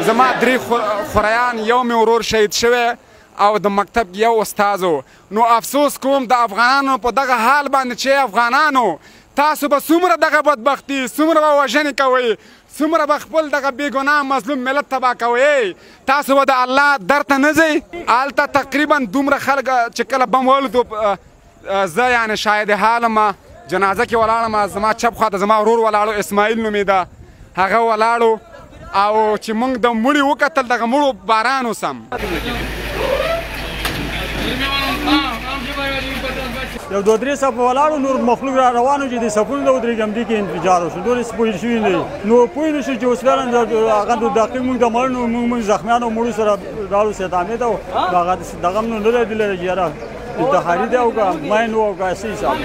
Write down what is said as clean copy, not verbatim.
زما 3 خوریان یو مې ورور شهید شوی او د مکتب یو استاد و. نو افسوس کوم د افغانانو په دغه حال باندې چې افغانانو تاسو به څومره دغه بدبختي څومره به وژنې کوئ څومره به خپل دغه بېګناه مظلوم ملت تباه کوئ تاسو به د الله در ته نه ځئ. هلته تقریبا دومره خلک چې کله بم ولودو زه یعنې شاهد حال م جنازه کې ولاړم زما چپ خواته زما ورور ولاړو اسماعیل نومېده هغه ولاړو او چې موږ د مړي وکتل دغه مړو باران اوسم. یو 2-3 صف ولاړو نور مخلوق را روانو چې د صفونو د ودرېږم دې کې انفجار وشو ډېر سپویل شوي دي نو پوه نه شو چې اوس فعلا هغه دقیق موږ د مړو موږ زخمیانو مړو سره راړو سیدامې ته هغه دغه هم نو نه دی لیدلی چې یاره انتحاري دی او که ماین و او که څه حساب